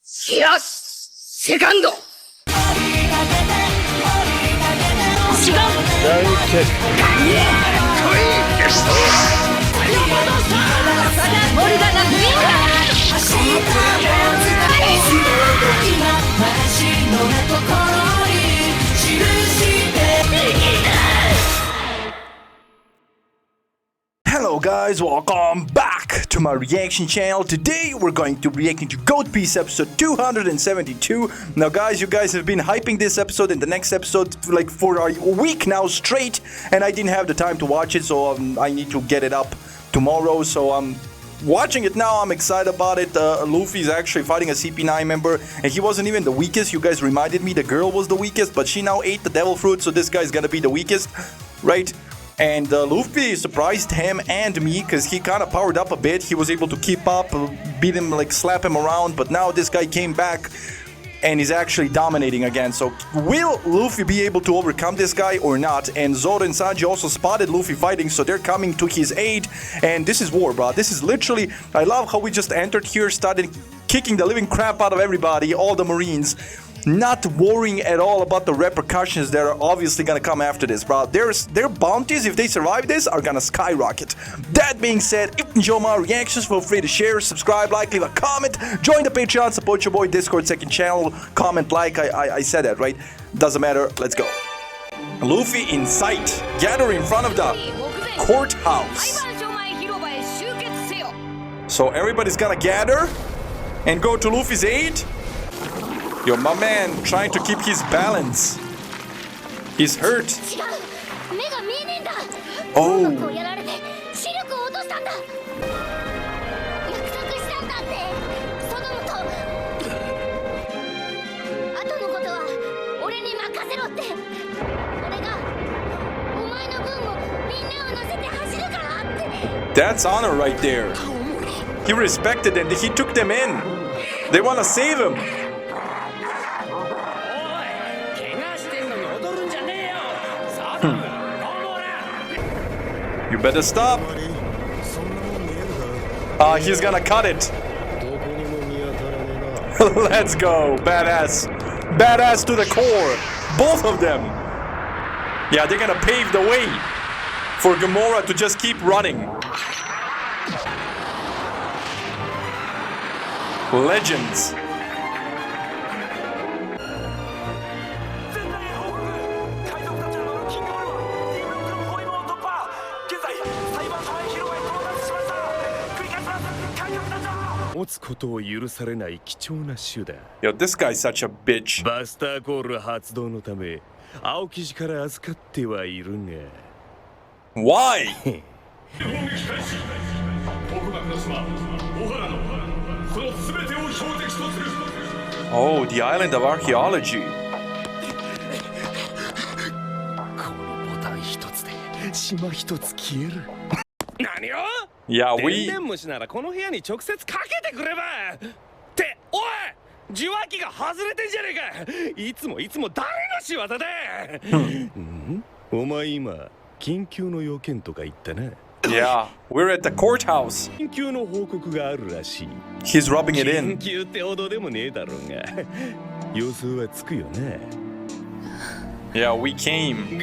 よしセカンド違うオルガがグイーンHello guys, welcome back to my reaction channel. Today we're going to react into Goat Piece episode 272. Now guys, you guys have been hyping this episode and the next episode like for a week now straight, and I didn't have the time to watch it, so I need to get it up tomorrow. So I'm watching it now. I'm excited about it. Luffy's actually fighting a CP9 member, and he wasn't even the weakest. You guys reminded me the girl was the weakest, but she now ate the devil fruit, so this guy's gonna be the weakest, right? And Luffy surprised him and me because he kind of powered up a bit. He was able to keep up, beat him, like slap him around. But now this guy came back and he's actually dominating again. So will Luffy be able to overcome this guy or not? And Zoro and Sanji also spotted Luffy fighting, so they're coming to his aid. And this is war, bro. This is literally... I love how we just entered here, started kicking the living crap out of everybody, all the Marines. Not worrying at all about the repercussions that are obviously gonna come after this, bro. Their bounties, if they survive this, are gonna skyrocket. That being said, if you enjoy my reactions, feel free to share, subscribe, like, leave a comment, join the Patreon, support your boy, Discord, second channel, comment, like, I said that, right? Doesn't matter, let's go. Luffy in sight, gather in front of the courthouse. So everybody's gonna gather and go to Luffy's aid. Yo, my man trying to keep his balance. He's hurt. Oh. That's honor right there. He respected them. He took them in. They want to save him. You better stop. He's gonna cut it. Let's go. Badass. Badass to the core. Both of them. Yeah, they're gonna pave the way for Gamora to just keep running. Legends. Yo, this guy's such a bitch. Why? Oh, the island of archaeology. Yeah, we... Yeah, we're at the courthouse. He's rubbing it in. Yeah, we came.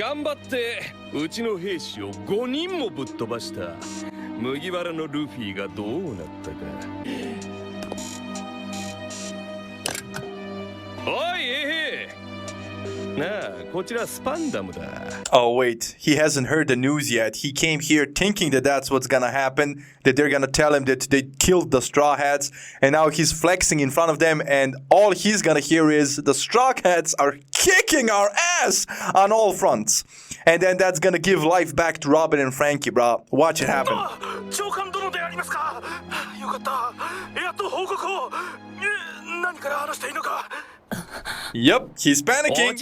Oh wait, he hasn't heard the news yet. He came here thinking that that's what's gonna happen, that they're gonna tell him that they killed the Straw Hats, and now he's flexing in front of them, and all he's gonna hear is the Straw Hats are kicking our ass on all fronts. And then that's gonna give life back to Robin and Frankie, bro. Watch it happen. Yep, he's panicking.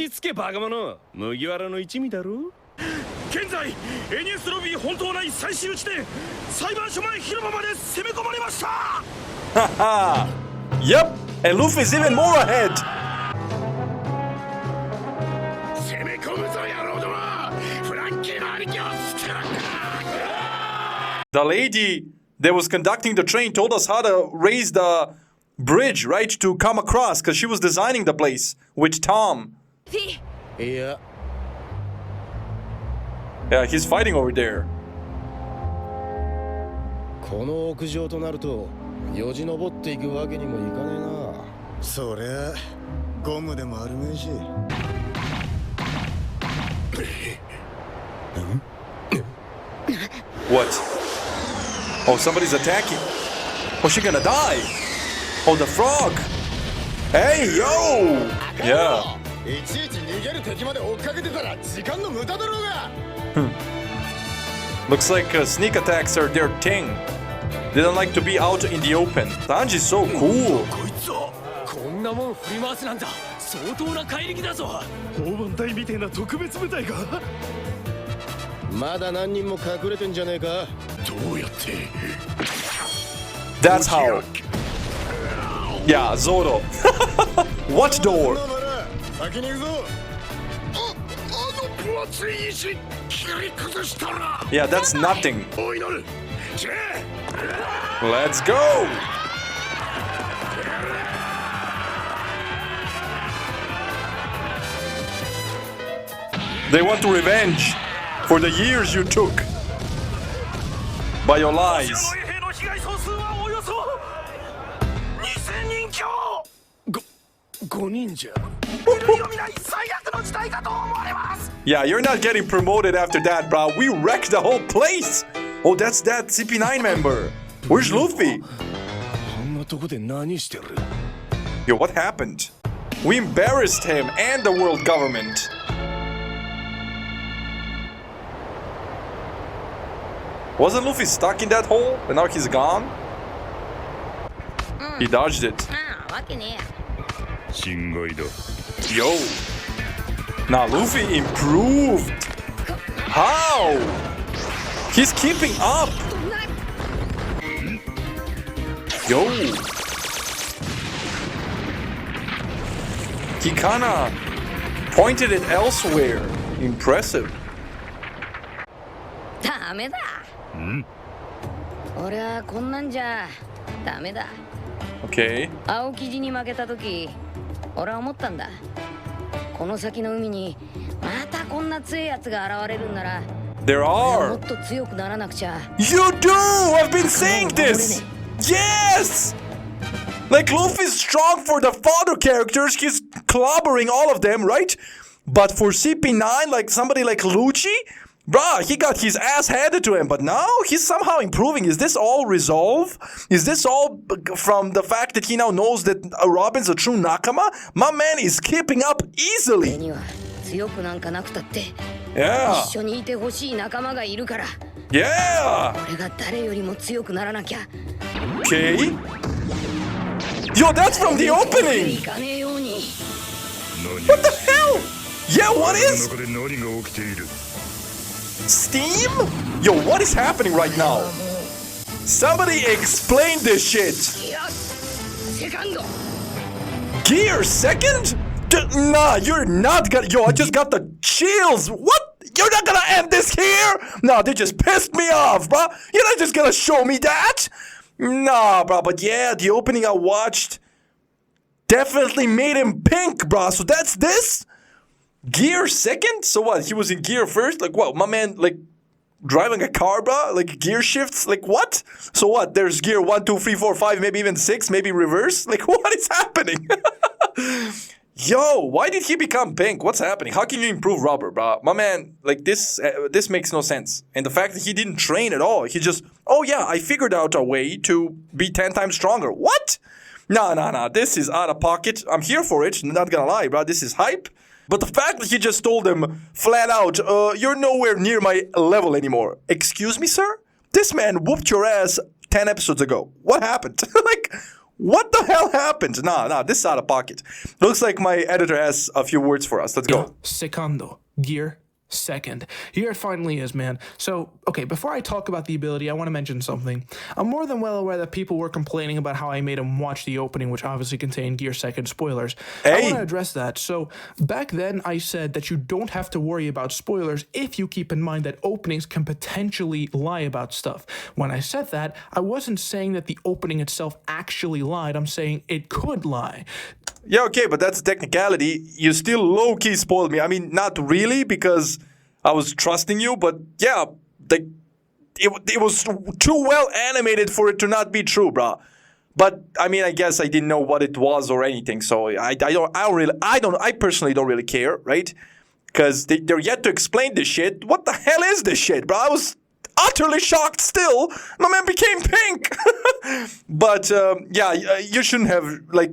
Haha. Yep, and Luffy's even more ahead. The lady that was conducting the train told us how to raise the bridge, right, to come across, because she was designing the place with Tom. Yeah. Yeah, he's fighting over there. この屋上となるとよじ登っていくわけにもいかねえな。そりゃゴムでもあるめえし。What? Oh, somebody's attacking. Oh, she's gonna die. Oh, the frog. Hey, yo! Yeah. いちいち逃げる敵まで追っかけてたら時間の無駄だろうが。Looks like sneak attacks are their thing. They don't like to be out in the open. Tanji's so cool. こいつはこんなもん振り回すなんだ相当な怪力だぞ大番隊みてえな特別部隊かまだ何人も隠れてんじゃねえか。どうやって That's how. Yeah, Zoro. What door? 先に行くぞ。あの分厚い石切り崩したら Yeah, that's nothing. お祈るチェ Let's go! They want revenge for the years you took by your lies. 衛兵の被害総数はおよそ2000人強5人じゃ類を見ない最悪の事態かと思われます Yeah, you're not getting promoted after that, bro. We wrecked the whole place. Oh, that's that CP9 member. Where's Luffy? あんなとこで何してる Yo, what happened? We embarrassed him and the world government. Wasn't Luffy stuck in that hole and now he's gone? He dodged it. ああ、わけねえや。侵害だ Yo. Now Luffy improved. How? He's keeping up. Yo. He kinda pointed it elsewhere. Impressive. ダメだ。俺はこんなんじゃダメだ。 Okay. 青生地に負けた時、俺は思ったんだ。この先の海にまたこんな強いやつが現れるんなら、 There も are. っと強くならなくちゃ。 You do! I've been saying this! Yes! Like, Luffy's strong for the father characters, he's clobbering all of them, right? But for CP9, like somebody like Lucci, bruh, he got his ass handed to him, but now he's somehow improving. Is this all resolve? Is this all from the fact that he now knows that Robin's a true Nakama? My man is keeping up 俺 easily. には強くなんかなくたって、 Yeah. 一緒にいてほしい仲間がいるから。 Yeah. 俺が誰よりも強くならなきゃ。 Okay. Yo, that's from the い opening. かねえように。 What the hell? Yeah, what is 中で何が起きている Steam? Yo, what is happening right now? Somebody explain this shit. いや、セカンド。 Gear second? Nah, you're not gonna. Yo, I just got the chills. What? You're not gonna end this here? Nah, they just pissed me off, bro. You're not just gonna show me that? Nah, bro. But yeah, the opening I watched definitely made him pink, bro. So that's this? Gear second? So what? He was in gear first? Like what? My man, like driving a car, bro? Like gear shifts? Like what? So what? There's gear 1, 2, 3, 4, 5, maybe even 6, maybe reverse? Like what is happening? Yo, why did he become pink? What's happening? How can you improve rubber, bro? My man, like this makes no sense. And the fact that he didn't train at all, he just, oh yeah, I figured out a way to be 10 times stronger. What? Nah, this is out of pocket. I'm here for it, not gonna lie, bro. This is hype. But the fact that he just told him flat out, you're nowhere near my level anymore. Excuse me, sir? This man whooped your ass 10 episodes ago. What happened? Like, what the hell happened? Nah, this is out of pocket. Looks like my editor has a few words for us. Let's go. セカンド、ギア、second. Here it finally is, man. So, okay, before I talk about the ability, I want to mention something. I'm more than well aware that people were complaining about how I made them watch the opening, which obviously contained Gear Second spoilers. I want to address that. So, back then I said that you don't have to worry about spoilers if you keep in mind that openings can potentially lie about stuff. When I said that, I wasn't saying that the opening itself actually lied. I'm saying it could lie. Yeah, okay, but that's a technicality. You still low-key spoiled me. I mean, not really, because I was trusting you, but yeah, like, it was too well animated for it to not be true, bro. But I mean, I guess I didn't know what it was or anything, so I personally don't really care, right? Because they're yet to explain this shit. What the hell is this shit, bro? I was utterly shocked still. My man became pink. But yeah, you shouldn't have, like,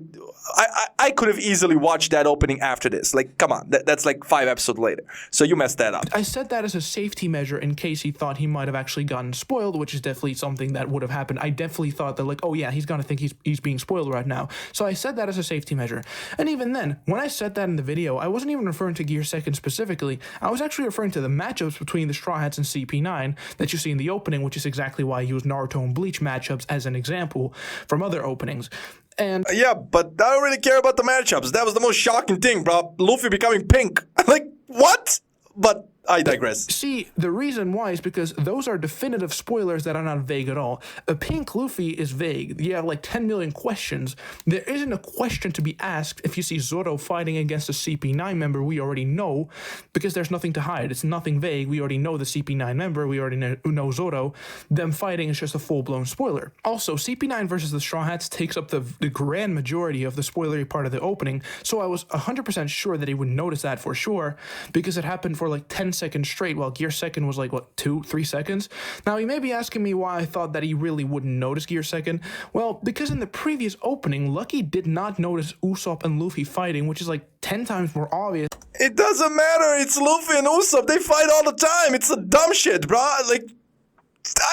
I could have easily watched that opening after this. Like, come on, that's like 5 episodes later. So you messed that up. I said that as a safety measure in case he thought he might have actually gotten spoiled, which is definitely something that would have happened. I definitely thought that, like, oh yeah, he's gonna think he's being spoiled right now. So I said that as a safety measure. And even then, when I said that in the video, I wasn't even referring to Gear Second specifically. I was actually referring to the matchups between the Straw Hats and CP9 that you see in the opening, which is exactly why I used Naruto and Bleach matchups as an example from other openings. And yeah, but I don't really care about the matchups. That was the most shocking thing, bro. Luffy becoming pink. Like, what? But I digress. See, the reason why is because those are definitive spoilers that are not vague at all. A pink Luffy is vague. You have like 10 million questions. There isn't a question to be asked if you see Zoro fighting against a CP9 member we already know, because there's nothing to hide. It's nothing vague. We already know the CP9 member. We already know Zoro. Them fighting is just a full-blown spoiler. Also, CP9 versus the Straw Hats takes up the grand majority of the spoilery part of the opening, so I was 100% sure that he would notice that for sure, because it happened for like 10 seconds straight, while Gear Second was like, what, 2-3 seconds? Now, you may be asking me why I thought that he really wouldn't notice Gear Second. Well, because in the previous opening, Lucky did not notice Usopp and Luffy fighting, which is like 10 times more obvious. It doesn't matter. It's Luffy and Usopp. They fight all the time. It's the dumb shit, bro. Like,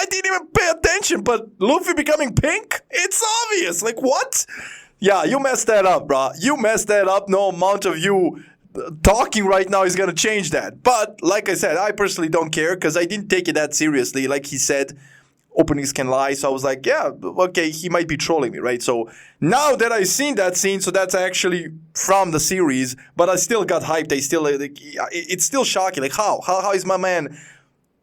I didn't even pay attention, but Luffy becoming pink? It's obvious. Like, what? Yeah, you messed that up, bro. You messed that up. No amount of you talking right now is gonna change that. But like I said, I personally don't care because I didn't take it that seriously. Like he said, openings can lie. So I was like, yeah, okay, he might be trolling me, right? So now that I've seen that scene, so that's actually from the series, but I still got hyped. It's still shocking. Like how is my man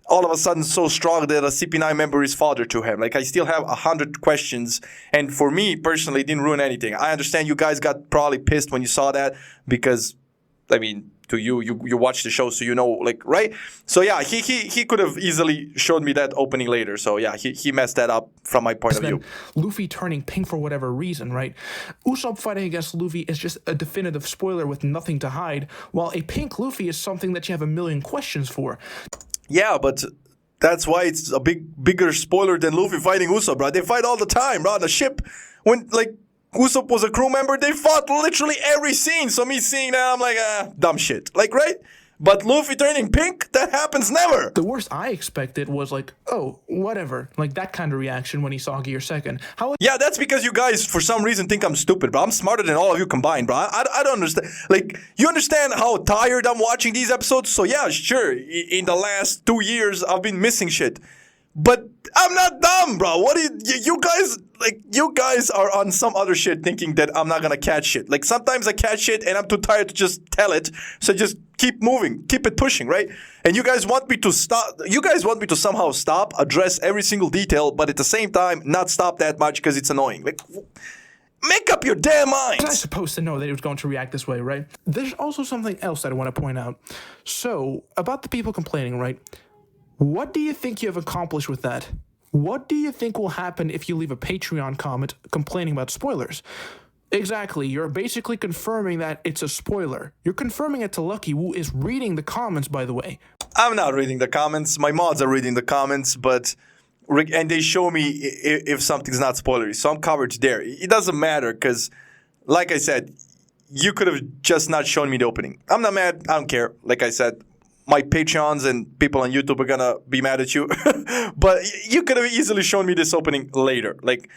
all of a sudden so strong that a CP9 member is father to him? Like, I still have 100 questions, and for me personally, it didn't ruin anything. I understand you guys got probably pissed when you saw that because, I mean, to you watch the show, so you know, like, right? So yeah, he could have easily showed me that opening later. So yeah, he messed that up from my point of view. Luffy turning pink for whatever reason, right? Usopp fighting against Luffy is just a definitive spoiler with nothing to hide, while a pink Luffy is something that you have a million questions for. Yeah, but that's why it's a bigger spoiler than Luffy fighting Usopp, bro. They fight all the time, bro. On the ship, when like Usopp was a crew member, they fought literally every scene. So me seeing that, I'm like, dumb shit. Like, right? But Luffy turning pink, that happens never. The worst I expected was like, oh, whatever. Like that kind of reaction when he saw Gear Second. Yeah, that's because you guys, for some reason, think I'm stupid, bro. I'm smarter than all of you combined, bro. I don't understand. Like, you understand how tired I'm watching these episodes? So yeah, sure, in the last 2 years, I've been missing shit. But I'm not dumb, bro. What do you guys, like, you guys are on some other shit thinking that I'm not gonna catch shit. Like, sometimes I catch shit and I'm too tired to just tell it. So just keep moving, keep it pushing, right? And you guys want me to stop, you guys want me to somehow stop, address every single detail, but at the same time, not stop that much because it's annoying. Like, make up your damn minds. I was supposed to know that he was going to react this way, right? There's also something else that I want to point out. So, about the people complaining, right? What do you think you have accomplished with that? What do you think will happen if you leave a Patreon comment complaining about spoilers? Exactly, you're basically confirming that it's a spoiler. You're confirming it to Lucky, who is reading the comments, by the way. I'm not reading the comments. My mods are reading the comments, and they show me if something's not spoilery. So I'm covered there. It doesn't matter because, like I said, you could have just not shown me the opening. I'm not mad. I don't care. Like I said, my Patreons and people on YouTube are gonna be mad at you. But you could have easily shown me this opening later. Like,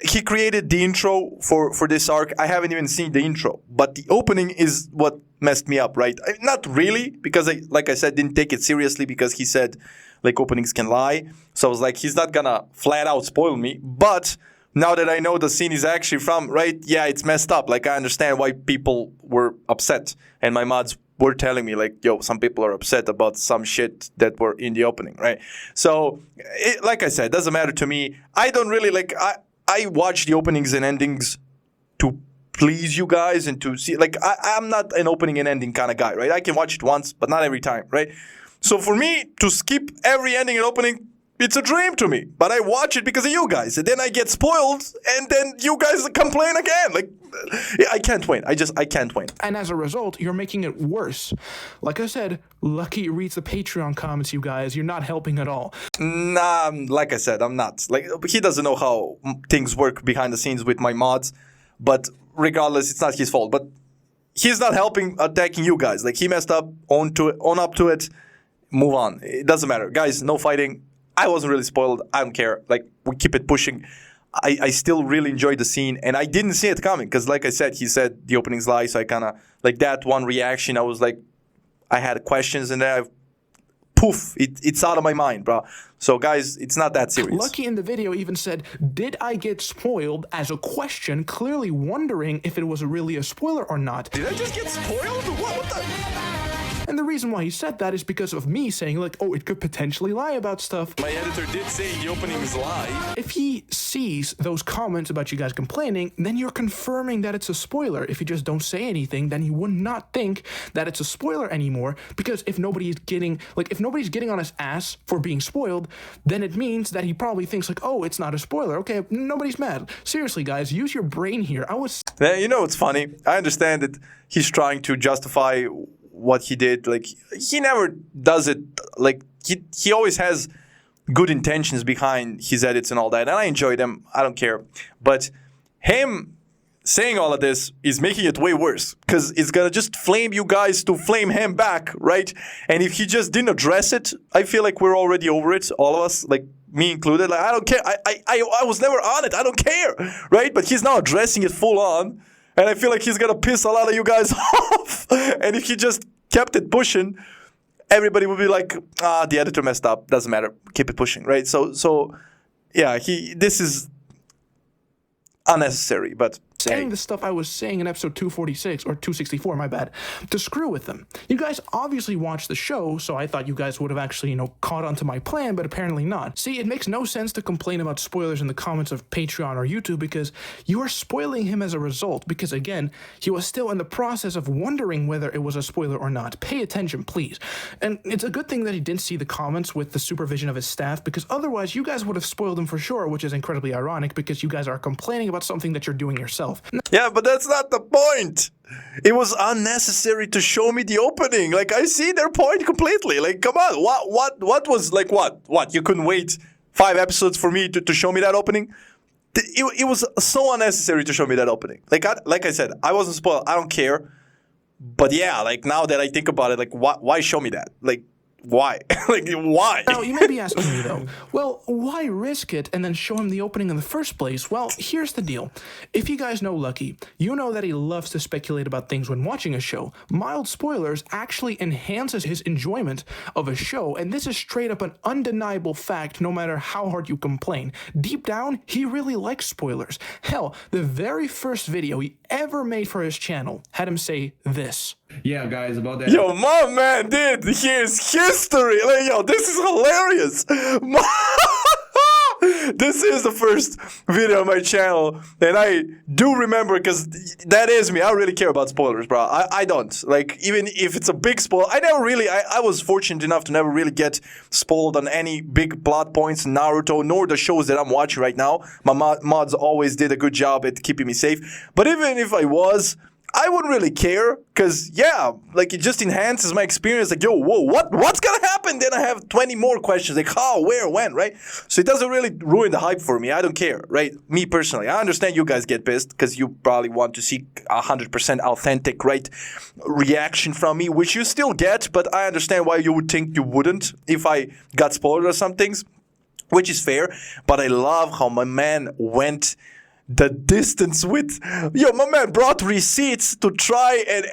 he created the intro for this arc. I haven't even seen the intro, but the opening is what messed me up, right? Not really, because like I said, didn't take it seriously because he said like openings can lie. So I was like, he's not gonna flat out spoil me. But now that I know the scene is actually from, right? Yeah, it's messed up. Like I understand why people were upset, and my mods were telling me like, yo, some people are upset about some shit that were in the opening, right? So, like I said, doesn't matter to me. I don't really like, I watch the openings and endings to please you guys and to see, like, I'm not an opening and ending kind of guy, right? I can watch it once, but not every time, right? So for me, to skip every ending and opening, it's a dream to me. But I watch it because of you guys, and then I get spoiled, and then you guys complain again. Like, I can't win. I can't win. And as a result, you're making it worse. Like I said, Lucky reads the Patreon comments, you guys. You're not helping at all. Nah, like I said, I'm not. Like, he doesn't know how things work behind the scenes with my mods. But regardless, it's not his fault. But he's not helping attacking you guys. Like, he messed up, own up to it, move on. It doesn't matter. Guys, no fighting. I wasn't really spoiled. I don't care. Like, we keep it pushing. I still really enjoyed the scene, and I didn't see it coming because, like I said, he said the opening's lie, so I kind of, like, that one reaction, I was like, I had questions, and then poof, it's out of my mind, bro. So, guys, it's not that serious. Lucky in the video even said, did I get spoiled, as a question, clearly wondering if it was really a spoiler or not. Did I just get spoiled? What the? And the reason why he said that is because of me saying, like, oh, it could potentially lie about stuff. My editor did say the opening's lie. If he sees those comments about you guys complaining, then you're confirming that it's a spoiler. If you just don't say anything, then he would not think that it's a spoiler anymore, because if nobody's getting on his ass for being spoiled, then it means that he probably thinks like, oh, it's not a spoiler. Okay, nobody's mad. Seriously, guys, use your brain here. Yeah, you know, it's funny. I understand that he's trying to justify what he did. Like, he never does it. Like, he always has good intentions behind his edits and all that, and I enjoy them. I don't care. But him saying all of this is making it way worse, because it's gonna just flame you guys to flame him back, right? And if he just didn't address it, I feel like we're already over it, all of us, like me included. Like, I don't care. I was never on it. I don't care, right? But he's now addressing it full on, and I feel like he's gonna piss a lot of you guys off. And if he just kept it pushing, everybody would be like, the editor messed up. Doesn't matter. Keep it pushing, right? So yeah, this is unnecessary, but saying the stuff I was saying in episode 246 or 264, my bad, to screw with them. You guys obviously watched the show, so I thought you guys would have actually, caught on to my plan, but apparently not. See, it makes no sense to complain about spoilers in the comments of Patreon or YouTube, because you are spoiling him as a result, because again, he was still in the process of wondering whether it was a spoiler or not. Pay attention, please. And it's a good thing that he didn't see the comments with the supervision of his staff, because otherwise you guys would have spoiled him for sure, which is incredibly ironic, because you guys are complaining about something that you're doing yourself. Yeah, but that's not the point. It was unnecessary to show me the opening. Like, I see their point completely. Like, come on. What was, like, what? You couldn't wait 5 episodes for me to show me that opening? It was so unnecessary to show me that opening. Like I said, I wasn't spoiled. I don't care. But yeah, like, now that I think about it, like, why show me that? Like, why? Like, why? Now, you may be asking me, though, well, why risk it and then show him the opening in the first place? Well, here's the deal. If you guys know Lucky, you know that he loves to speculate about things when watching a show. Mild spoilers actually enhances his enjoyment of a show, and this is straight up an undeniable fact, no matter how hard you complain. Deep down, he really likes spoilers. Hell, the very first video he ever made for his channel had him say this. Yeah, guys, about that. Yo, my man did. Here's history. Like, yo, this is hilarious. This is the first video on my channel, and I do remember, because that is me. I don't really care about spoilers, bro. I don't. Like, even if it's a big spoiler, I was fortunate enough to never really get spoiled on any big plot points in Naruto, nor the shows that I'm watching right now. My mods always did a good job at keeping me safe. But even if I wouldn't really care, because, yeah, like, it just enhances my experience. Like, yo, whoa, what's gonna happen? Then I have 20 more questions, like, how, where, when, right? So it doesn't really ruin the hype for me. I don't care, right? Me personally. I understand you guys get pissed, because you probably want to see 100% authentic, right, reaction from me, which you still get, but I understand why you would think you wouldn't if I got spoiled or some things. which is fair. But I love how my man went the distance with, my man brought receipts to try and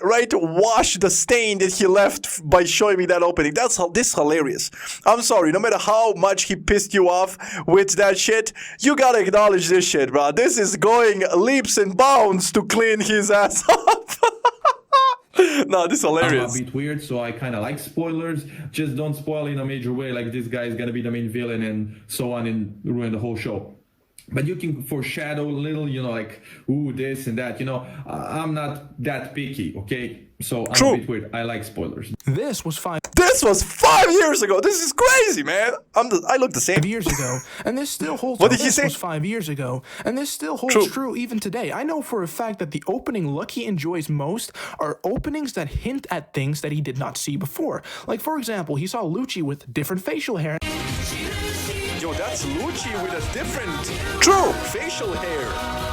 right, wash the stain that he left by showing me that opening. This hilarious. I'm sorry, no matter how much he pissed you off with that shit, you gotta acknowledge this shit, bro. This is going leaps and bounds to clean his ass up. No, this is hilarious. I'm a bit weird, so I kind of like spoilers. Just don't spoil in a major way, like this guy is gonna be the main villain and so on, and ruin the whole show. But you can foreshadow a little, like, ooh, this and that. I'm not that picky, okay? So I'm a bit weird. I like spoilers. This was 5 years ago. This is crazy, man. I look the same. years ago, and this still holds. What did he say? This was 5 years ago, and this still holds true even today. I know for a fact that the opening Lucky enjoys most are openings that hint at things that he did not see before. Like, for example, he saw Lucci with different facial hair. Yo, that's Lucci with a different facial hair.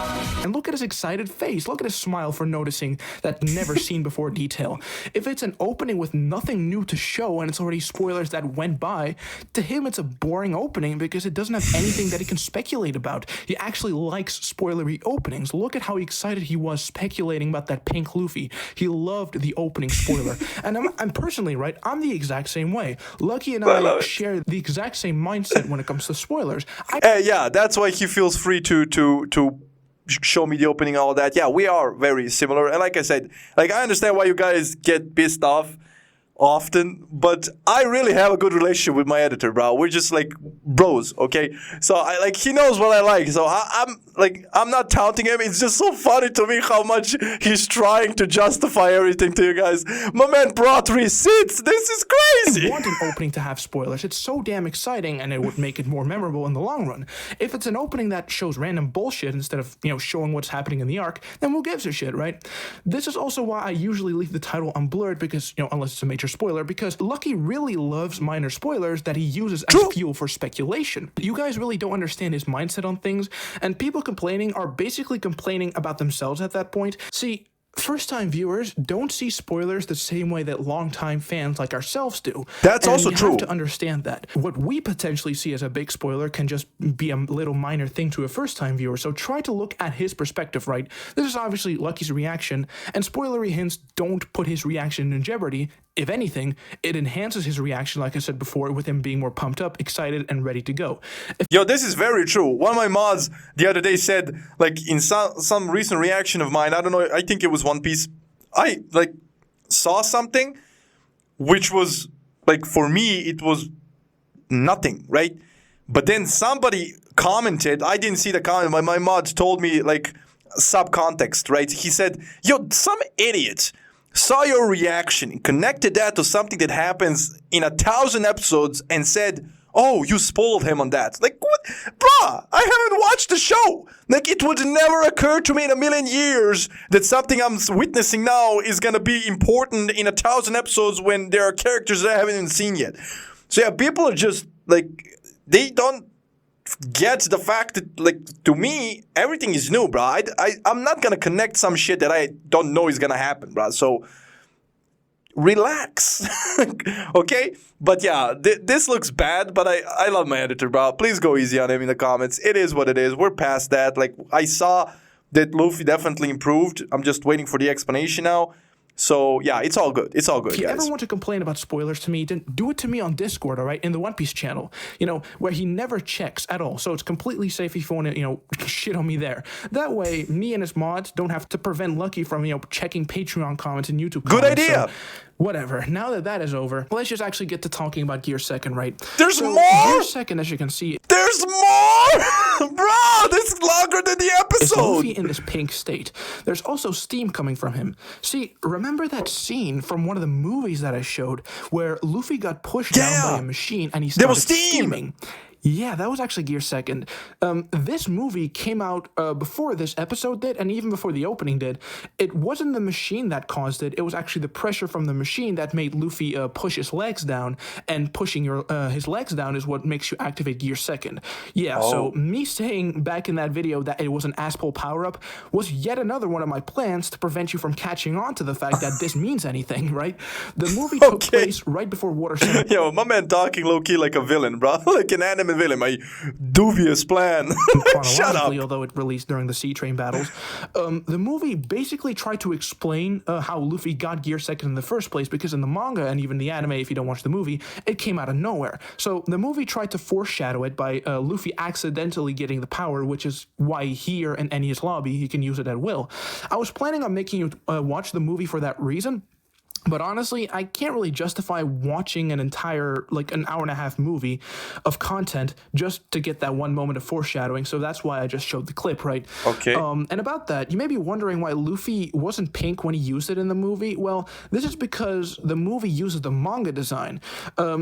And look at his excited face. Look at his smile for noticing that never seen before detail. If it's an opening with nothing new to show and it's already spoilers that went by, to him it's a boring opening because it doesn't have anything that he can speculate about. He actually likes spoilery openings. Look at how excited he was speculating about that pink Luffy. He loved the opening spoiler. And I'm personally, right, I'm the exact same way. Lucky and I share the exact same mindset when it comes to spoilers. Yeah, that's why he feels free to show me the opening and all that. Yeah, we are very similar. And like I said, I understand why you guys get pissed off often, but I really have a good relationship with my editor, bro. We're just like bros, okay? So he knows what I like. So I'm not taunting him. It's just so funny to me how much he's trying to justify everything to you guys. My man brought receipts. This is crazy. I want an opening to have spoilers. It's so damn exciting, and it would make it more memorable in the long run. If it's an opening that shows random bullshit instead of, showing what's happening in the arc, then who gives a shit, right? This is also why I usually leave the title unblurred because, unless it's a major spoiler, because Lucky really loves minor spoilers that he uses as fuel for speculation. You guys really don't understand his mindset on things, and people complaining are basically complaining about themselves at that point. See, first-time viewers don't see spoilers the same way that long-time fans like ourselves do. That's also true. You have to understand that. What we potentially see as a big spoiler can just be a little minor thing to a first-time viewer, so try to look at his perspective, right? This is obviously Lucky's reaction, and spoilery hints don't put his reaction in jeopardy. If anything, it enhances his reaction, like I said before, with him being more pumped up, excited, and ready to go. Yo, this is very true. One of my mods the other day said, in some recent reaction of mine, I don't know, I think it was One Piece, I, saw something which was, for me, it was nothing, right? But then somebody commented, I didn't see the comment, my mods told me, subcontext, right? He said, yo, some idiot saw your reaction and connected that to something that happens in 1,000 episodes and said, oh, you spoiled him on that. What? Bruh, I haven't watched the show. It would never occur to me in a million years that something I'm witnessing now is going to be important in 1,000 episodes when there are characters that I haven't even seen yet. So yeah, people are just, they don't get the fact that, to me, everything is new, bro. I'm not going to connect some shit that I don't know is going to happen, bro. So, relax. Okay? But yeah, this looks bad, but I love my editor, bro. Please go easy on him in the comments. It is what it is. We're past that. I saw that Luffy definitely improved. I'm just waiting for the explanation now. So, yeah, it's all good. It's all good, guys. If you guys. ever want to complain about spoilers to me, then do it to me on Discord, all right? In the One Piece channel, where he never checks at all. So it's completely safe if you want to, shit on me there. That way, me and his mods don't have to prevent Lucky from, checking Patreon comments and YouTube comments. Good idea. So, whatever. Now that is over, let's just actually get to talking about Gear Second, right? There's more! Gear Second, as you can see... There's more! Bro, this is longer than the episode! It's Luffy in this pink state. There's also steam coming from him. See, remember that scene from one of the movies that I showed where Luffy got pushed down by a machine and he started steaming? Yeah, that was actually Gear Second. This movie came out before this episode did, and even before the opening did. It wasn't the machine that caused it. It was actually the pressure from the machine that made Luffy push his legs down, and pushing his legs down is what makes you activate Gear Second. Yeah, so me saying back in that video that it was an ass-pull power-up was yet another one of my plans to prevent you from catching on to the fact that this means anything, right? The movie took place right before Water 7. Yo, my man talking low-key like a villain, bro. Like an anime unveiling my dubious plan. Shut up. Chronologically, although it released during the Sea Train battles. The movie basically tried to explain how Luffy got Gear Second in the first place, because in the manga and even the anime, if you don't watch the movie, it came out of nowhere. So the movie tried to foreshadow it by Luffy accidentally getting the power, which is why here in Enies Lobby he can use it at will. I was planning on making you watch the movie for that reason. But honestly, I can't really justify watching an entire, like, an hour and a half movie of content just to get that one moment of foreshadowing, so that's why I just showed the clip, right? Okay. And about that, you may be wondering why Luffy wasn't pink when he used it in the movie. Well, this is because the movie uses the manga design.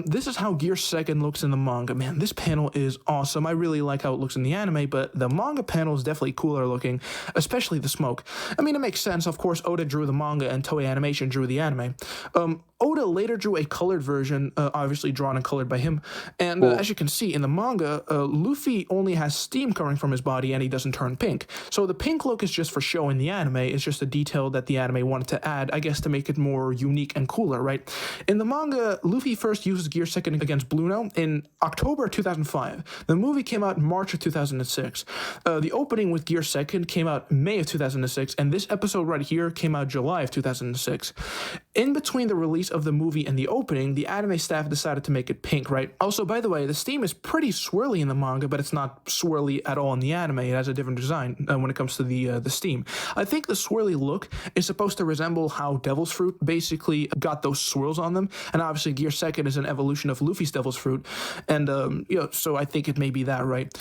This is how Gear Second looks in the manga. Man, this panel is awesome. I really like how it looks in the anime, but the manga panel is definitely cooler looking, especially the smoke. I mean, it makes sense. Of course, Oda drew the manga and Toei Animation drew the anime. Oda later drew a colored version, obviously drawn and colored by him. And as you can see in the manga, Luffy only has steam coming from his body and he doesn't turn pink. So the pink look is just for show in the anime. It's just a detail that the anime wanted to add, I guess, to make it more unique and cooler, right? In the manga, Luffy first uses Gear Second against Blueno in October 2005. The movie came out in March of 2006. The opening with Gear Second came out May of 2006, and this episode right here came out July of 2006. In between the release of the movie and the opening, the anime staff decided to make it pink, right? Also, by the way, the steam is pretty swirly in the manga, but it's not swirly at all in the anime. It has a different design when it comes to the steam. I think the swirly look is supposed to resemble how Devil's Fruit basically got those swirls on them, and obviously Gear Second is an evolution of Luffy's Devil's Fruit, and so I think it may be that, right?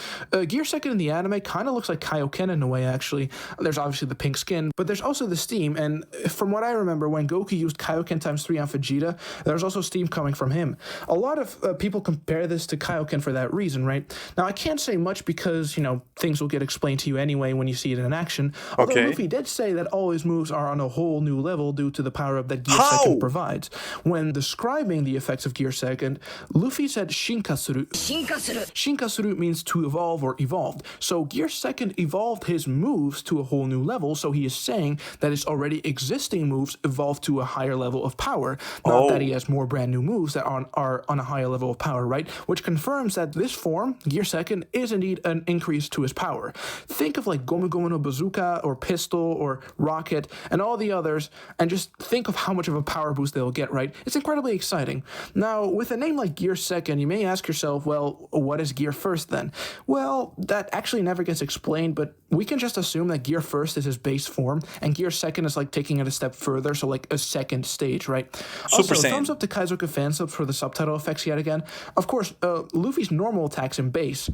Gear Second in the anime kind of looks like Kaioken in a way, actually. There's obviously the pink skin, but there's also the steam, and from what I remember, when Goku used Kaioken times 3 on Vegeta, there's also steam coming from him. A lot of people compare this to Kaioken for that reason, right? Now, I can't say much because, things will get explained to you anyway when you see it in action. Although Luffy did say that all his moves are on a whole new level due to the power-up that Gear Second provides. When describing the effects of Gear Second, Luffy said Shinkasuru. Shinkasuru means to evolve or evolved. So Gear Second evolved his moves to a whole new level, so he is saying that his already existing moves evolved to a higher level of power, not that he has more brand new moves that are on a higher level of power, right? Which confirms that this form, Gear Second, is indeed an increase to his power. Think of like Gomu Gomu no Bazooka or Pistol or Rocket and all the others, and just think of how much of a power boost they'll get, right? It's incredibly exciting. Now, with a name like Gear Second, you may ask yourself, well, what is Gear First then? Well, that actually never gets explained, but we can just assume that Gear First is his base form, and Gear Second is like taking it a step further, so like a second stage, right? Also, thumbs up to Kaizoku fansub for the subtitle effects yet again. Of course, Luffy's normal attacks in base,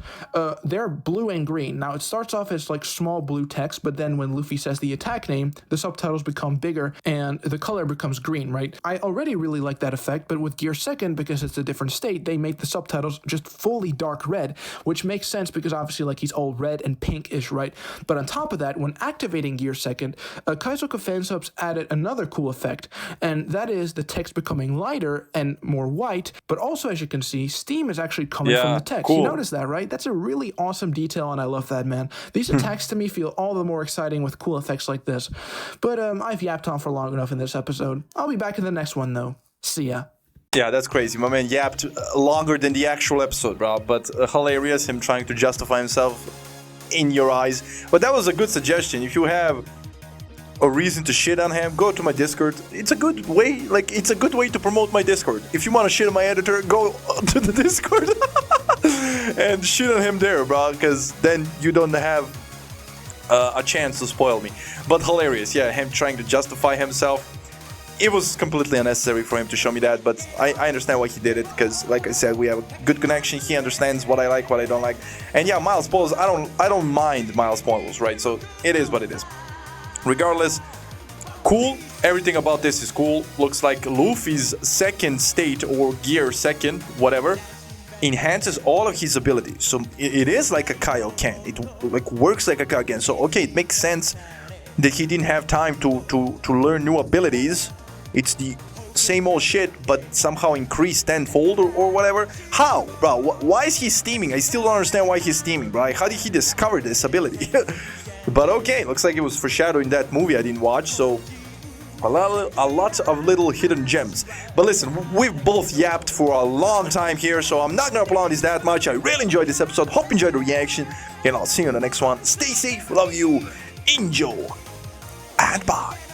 they're blue and green. Now, it starts off as like small blue text, but then when Luffy says the attack name, the subtitles become bigger and the color becomes green, right? I already really like that effect, but with Gear Second, because it's a different state, they made the subtitles just fully dark red, which makes sense because obviously like he's all red and pinkish, right? But on top of that, when activating Gear Second, Kaizoku fansubs added another cool effect, and that is the text becoming lighter and more white, but also, as you can see, steam is actually coming from the text. Cool. You notice that, right? That's a really awesome detail, and I love that, man. These attacks to me feel all the more exciting with cool effects like this. But I've yapped on for long enough in this episode. I'll be back in the next one, though. See ya. Yeah, that's crazy. My man yapped longer than the actual episode, bro. But hilarious, him trying to justify himself in your eyes. But that was a good suggestion. If you have a reason to shit on him, go to my Discord. It's a good way, it's a good way to promote my Discord. If you want to shit on my editor, go to the Discord and shit on him there, bro, because then you don't have a chance to spoil me. But hilarious, yeah, him trying to justify himself. It was completely unnecessary for him to show me that, but I understand why he did it, because, like I said, we have a good connection. He understands what I like, what I don't like, and yeah, mild spoilers. I don't mind mild spoilers, right? So it is what it is. Regardless, cool. Everything about this is cool. Looks like Luffy's second state, or Gear Second, whatever, enhances all of his abilities. So it is like a Kaioken. It like works like a Kaioken. So okay, it makes sense that he didn't have time to learn new abilities. It's the same old shit, but somehow increased tenfold or whatever. How, bro? Why is he steaming? I still don't understand why he's steaming, bro. How did he discover this ability? But okay, looks like it was foreshadowed in that movie I didn't watch, so A lot of little hidden gems. But listen, we've both yapped for a long time here, so I'm not gonna prolong this that much. I really enjoyed this episode. Hope you enjoyed the reaction. And I'll see you in the next one. Stay safe. Love you. Enjoy. And bye.